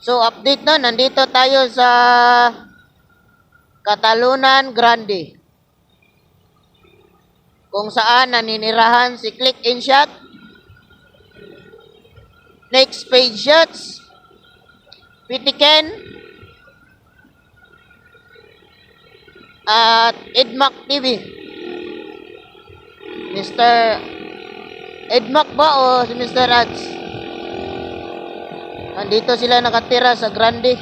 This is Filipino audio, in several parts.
So, update na. Nandito tayo sa Catalunan Grande. Kung saan naninirahan si Click and Shot. Next page shots. Pitiken. At Edmac TV. Mr. Edmac ba o si Mr. Raj? Nandito sila nakatira sa Grande.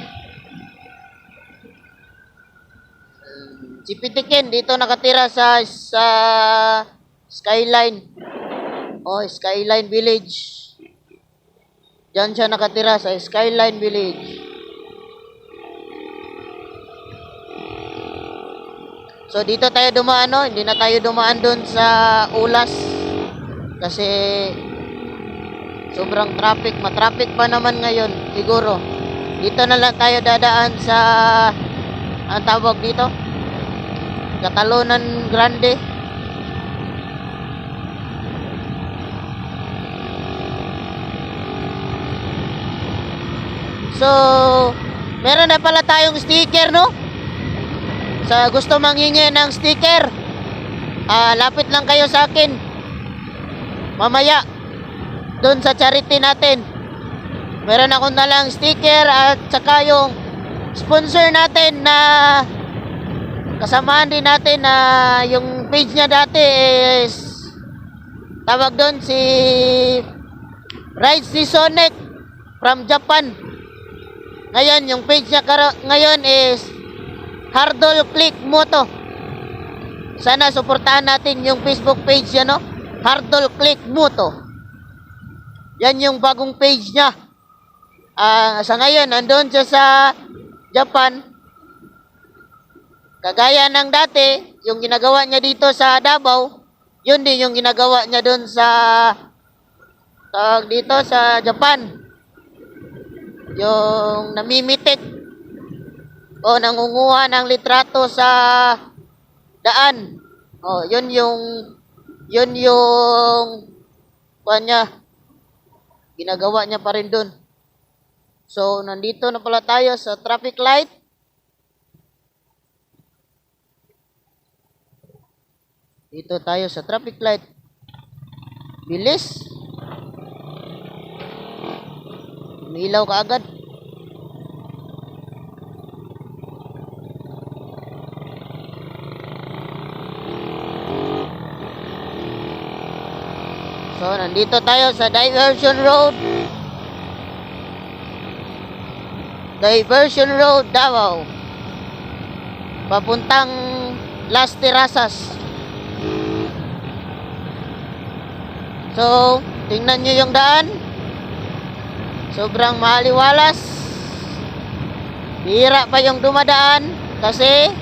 Si Pitiken dito nakatira sa Skyline. Skyline Village. Diyan siya nakatira sa Skyline Village. So dito tayo dumaan, no? Hindi na tayo dumaan doon sa Ulas. Kasi sobrang traffic. Matraffic pa naman ngayon, siguro. Dito na lang tayo dadaan sa, ang tawag dito, Catalunan Grande. So, meron na pala tayong sticker, no? Sa gusto manghingi ng sticker, lapit lang kayo sa akin. Mamaya, doon sa charity natin. Meron akong nalang sticker at saka yung sponsor natin na kasamahan din natin na yung page niya dati is tawag doon si Ride si Sonic from Japan. Ngayon, yung page niya ngayon is Hardol Click Moto. Sana suportahan natin yung Facebook page niya, no? Hardol Click Moto. Yan yung bagong page niya. Sa ngayon, nandun siya sa Japan. Kagaya ng dati, yung ginagawa niya dito sa Davao, yun din yung ginagawa niya dun sa dito sa Japan. Yung namimitik o nangunguha ng litrato sa daan. Yun yung kanya ginagawa niya pa rin dun. So, nandito na pala tayo sa traffic light. Dito tayo sa traffic light. Bilis. Umilaw ka agad. So, nandito tayo sa Diversion Road. Diversion Road, Davao. Papuntang Las Terrazas. So, tingnan nyo yung daan. Sobrang maliwalas. Bihira pa yung dumadaan kasi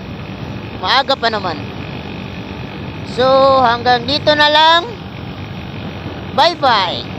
maaga pa naman. So, hanggang dito na lang. Bye-bye.